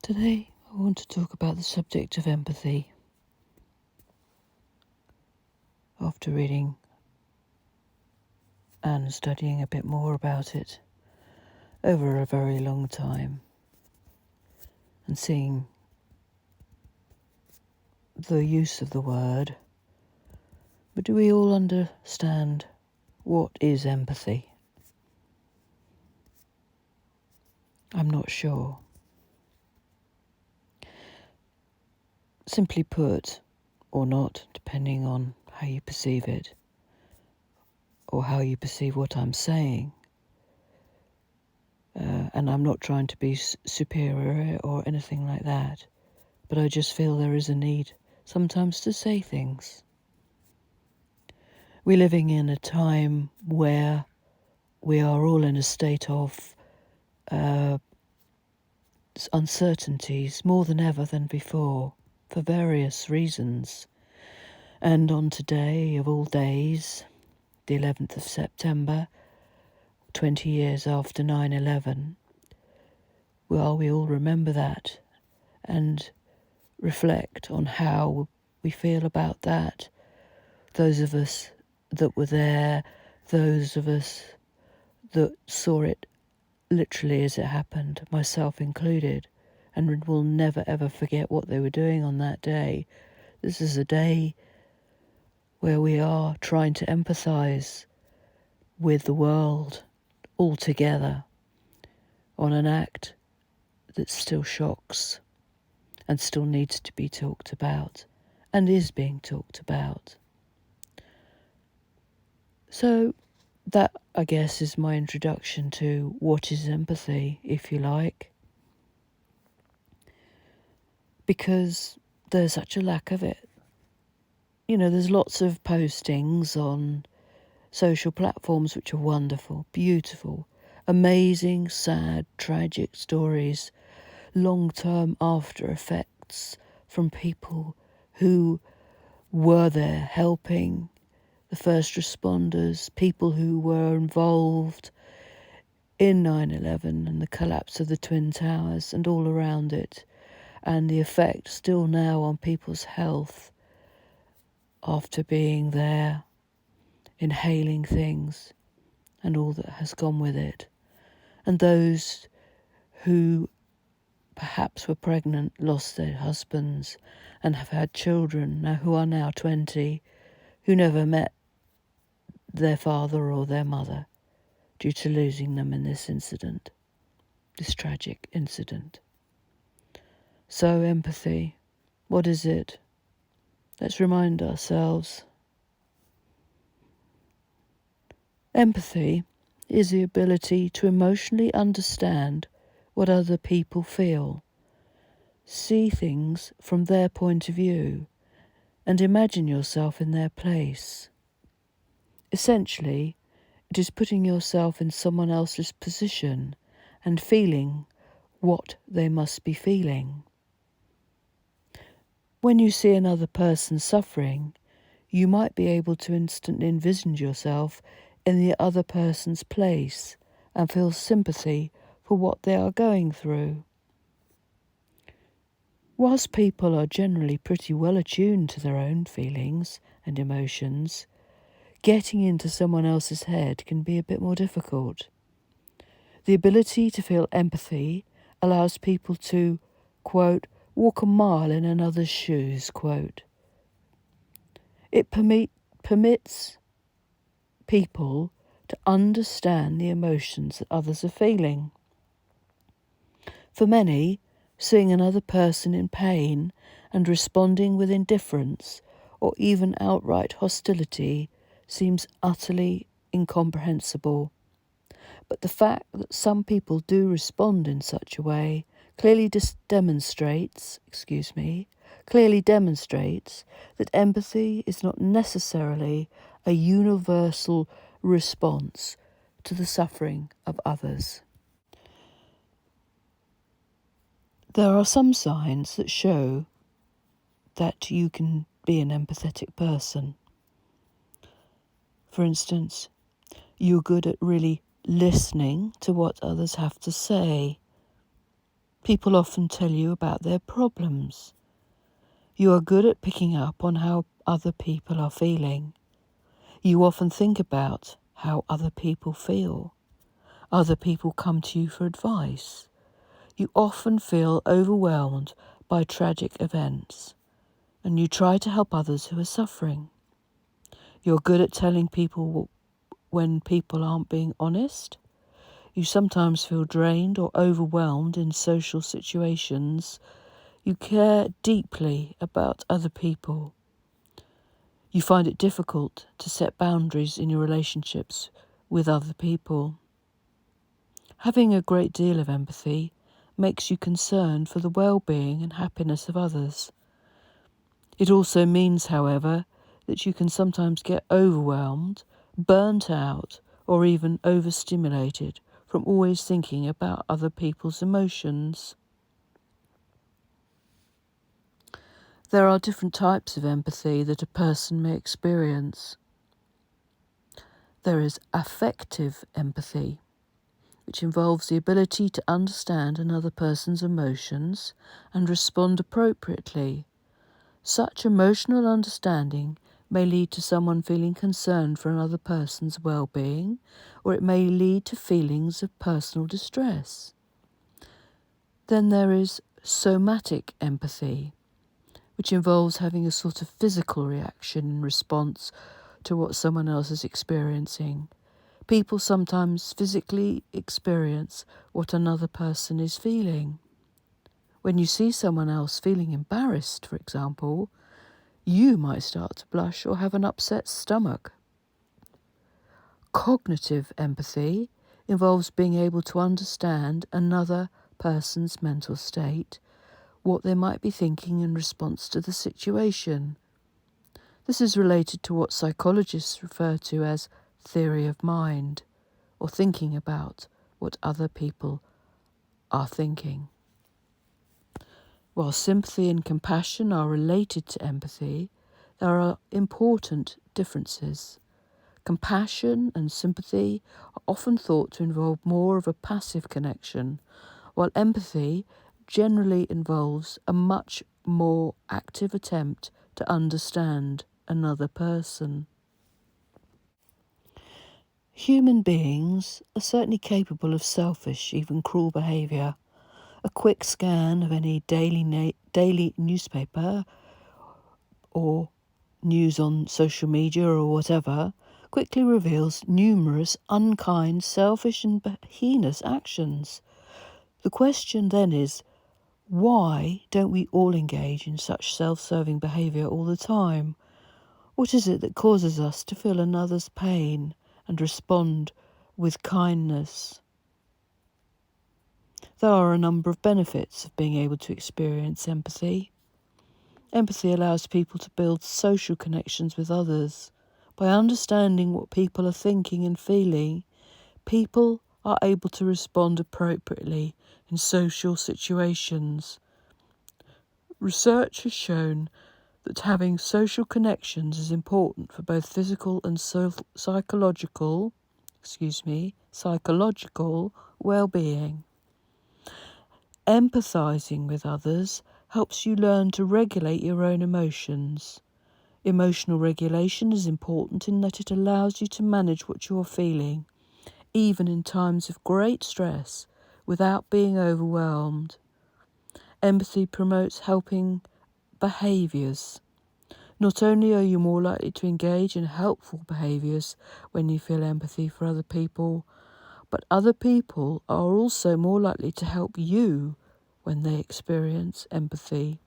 Today, I want to talk about the subject of empathy. After reading and studying a bit more about it over a very long time and seeing the use of the word, but do we all understand what is empathy? I'm not sure. Simply put, or not, depending on how you perceive it, or how you perceive what I'm saying. And I'm not trying to be superior or anything like that, but I just feel there is a need sometimes to say things. We're living in a time where we are all in a state of uncertainties more than ever than before, for various reasons. And on today, of all days, the 11th of September, 20 years after 9/11, well, we all remember that and reflect on how we feel about that. Those of us that were there, those of us that saw it literally as it happened, myself included, and will never ever forget what they were doing on that day. This is a day where we are trying to empathise with the world all together on an act that still shocks and still needs to be talked about and is being talked about. So that, I guess, is my introduction to what is empathy, if you like, because there's such a lack of it. You know, there's lots of postings on social platforms which are wonderful, beautiful, amazing, sad, tragic stories, long-term after effects from people who were there helping, the first responders, people who were involved in 9/11 and the collapse of the Twin Towers and all around it, and the effect still now on people's health after being there, inhaling things and all that has gone with it. And those who perhaps were pregnant, lost their husbands and have had children now who are now 20, who never met their father or their mother due to losing them in this incident, this tragic incident. So empathy, what is it? Let's remind ourselves. Empathy is the ability to emotionally understand what other people feel, see things from their point of view, and imagine yourself in their place. Essentially, it is putting yourself in someone else's position and feeling what they must be feeling. When you see another person suffering, you might be able to instantly envision yourself in the other person's place and feel sympathy for what they are going through. Whilst people are generally pretty well attuned to their own feelings and emotions, getting into someone else's head can be a bit more difficult. The ability to feel empathy allows people to, quote, walk a mile in another's shoes, quote. It permits people to understand the emotions that others are feeling. For many, seeing another person in pain and responding with indifference or even outright hostility seems utterly incomprehensible. But the fact that some people do respond in such a way clearly demonstrates that empathy is not necessarily a universal response to the suffering of others. There are some signs that show that you can be an empathetic person. For instance, you're good at really listening to what others have to say. People often tell you about their problems. You are good at picking up on how other people are feeling. You often think about how other people feel. Other people come to you for advice. You often feel overwhelmed by tragic events, and you try to help others who are suffering. You're good at telling people when people aren't being honest. You sometimes feel drained or overwhelmed in social situations. You care deeply about other people. You find it difficult to set boundaries in your relationships with other people. Having a great deal of empathy makes you concerned for the well-being and happiness of others. It also means, however, that you can sometimes get overwhelmed, burnt out, or even overstimulated from always thinking about other people's emotions. There are different types of empathy that a person may experience. There is affective empathy, which involves the ability to understand another person's emotions and respond appropriately. Such emotional understanding may lead to someone feeling concerned for another person's well-being, or it may lead to feelings of personal distress. Then there is somatic empathy, which involves having a sort of physical reaction in response to what someone else is experiencing. People sometimes physically experience what another person is feeling. When you see someone else feeling embarrassed, for example, you might start to blush or have an upset stomach. Cognitive empathy involves being able to understand another person's mental state, what they might be thinking in response to the situation. This is related to what psychologists refer to as theory of mind, or thinking about what other people are thinking. While sympathy and compassion are related to empathy, there are important differences. Compassion and sympathy are often thought to involve more of a passive connection, while empathy generally involves a much more active attempt to understand another person. Human beings are certainly capable of selfish, even cruel behaviour. A quick scan of any daily newspaper or news on social media or whatever quickly reveals numerous unkind, selfish and heinous actions. The question then is, why don't we all engage in such self-serving behaviour all the time? What is it that causes us to feel another's pain and respond with kindness? There are a number of benefits of being able to experience empathy. Empathy allows people to build social connections with others. By understanding what people are thinking and feeling, people are able to respond appropriately in social situations. Research has shown that having social connections is important for both physical and psychological well-being. Empathizing with others helps you learn to regulate your own emotions. Emotional regulation is important in that it allows you to manage what you're feeling, even in times of great stress, without being overwhelmed. Empathy promotes helping behaviours. Not only are you more likely to engage in helpful behaviours when you feel empathy for other people, but other people are also more likely to help you when they experience empathy.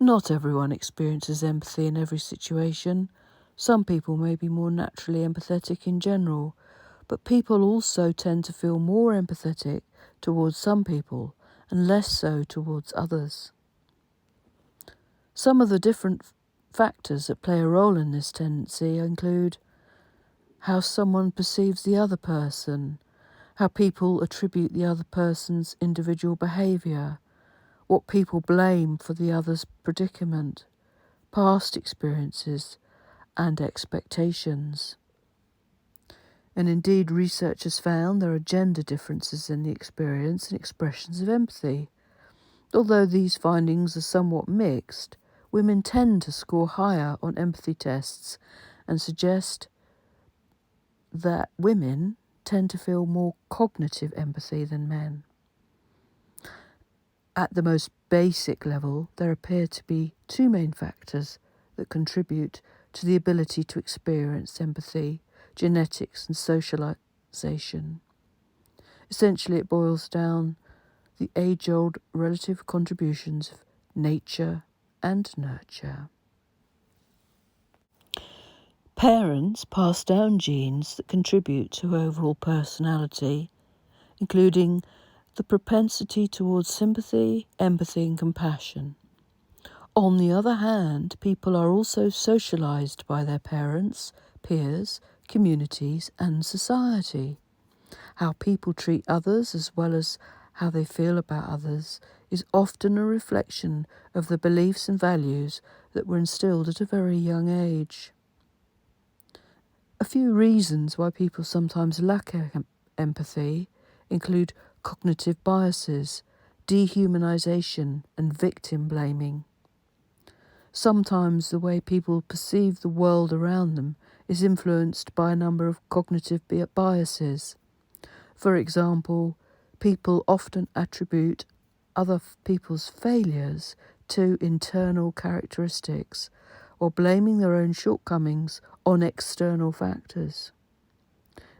Not everyone experiences empathy in every situation. Some people may be more naturally empathetic in general, but people also tend to feel more empathetic towards some people and less so towards others. Some of the different factors that play a role in this tendency include how someone perceives the other person, how people attribute the other person's individual behaviour, what people blame for the other's predicament, past experiences and expectations. And indeed, research has found there are gender differences in the experience and expressions of empathy. Although these findings are somewhat mixed, women tend to score higher on empathy tests and suggest that women tend to feel more cognitive empathy than men. At the most basic level, there appear to be two main factors that contribute to the ability to experience empathy: genetics and socialization. Essentially, it boils down the age-old relative contributions of nature and nurture. Parents pass down genes that contribute to overall personality, including the propensity towards sympathy, empathy, and compassion. On the other hand, people are also socialized by their parents, peers, communities, and society. How people treat others, as well as how they feel about others, is often a reflection of the beliefs and values that were instilled at a very young age. A few reasons why people sometimes lack empathy include cognitive biases, dehumanization, and victim blaming. Sometimes the way people perceive the world around them is influenced by a number of cognitive biases. For example, people often attribute other people's failures to internal characteristics, or blaming their own shortcomings on external factors.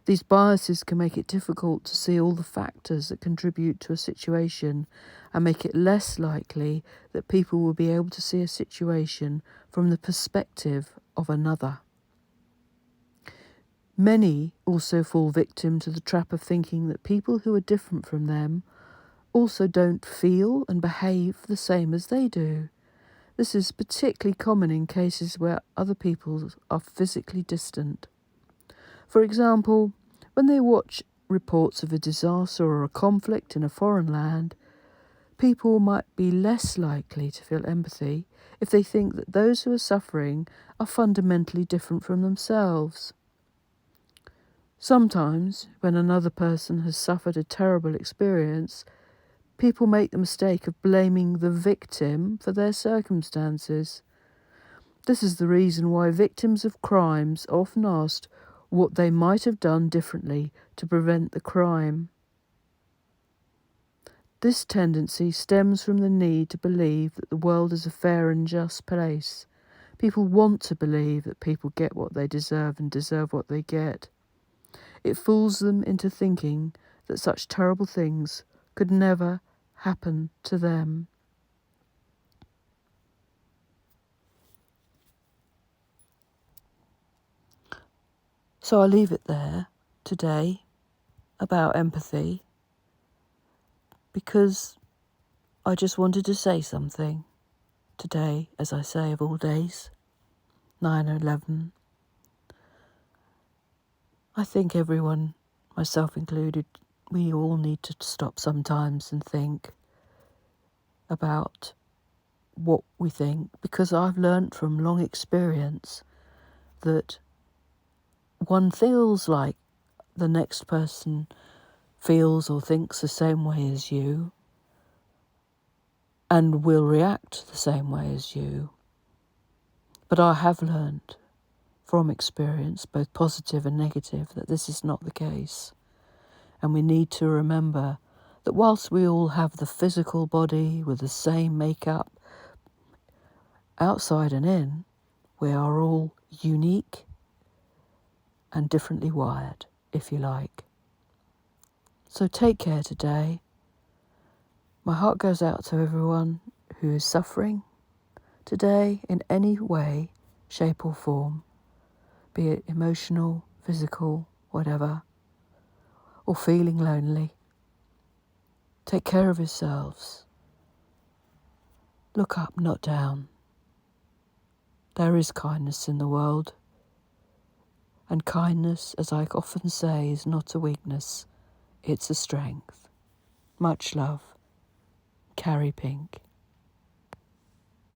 These biases can make it difficult to see all the factors that contribute to a situation and make it less likely that people will be able to see a situation from the perspective of another. Many also fall victim to the trap of thinking that people who are different from them also don't feel and behave the same as they do. This is particularly common in cases where other people are physically distant. For example, when they watch reports of a disaster or a conflict in a foreign land, people might be less likely to feel empathy if they think that those who are suffering are fundamentally different from themselves. Sometimes, when another person has suffered a terrible experience, people make the mistake of blaming the victim for their circumstances. This is the reason why victims of crimes are often asked what they might have done differently to prevent the crime. This tendency stems from the need to believe that the world is a fair and just place. People want to believe that people get what they deserve and deserve what they get. It fools them into thinking that such terrible things could never happen to them. So I'll leave it there today about empathy, because I just wanted to say something today, as I say, of all days, 9/11. I think everyone, myself included, we all need to stop sometimes and think about what we think, because I've learnt from long experience that one feels like the next person feels or thinks the same way as you and will react the same way as you. But I have learned from experience, both positive and negative, that this is not the case. And we need to remember that whilst we all have the physical body with the same makeup, outside and in, we are all unique and differently wired, if you like. So take care today. My heart goes out to everyone who is suffering today in any way, shape or form, be it emotional, physical, whatever, or feeling lonely. Take care of yourselves. Look up, not down. There is kindness in the world. And kindness, as I often say, is not a weakness, it's a strength. Much love. Carrie Pink.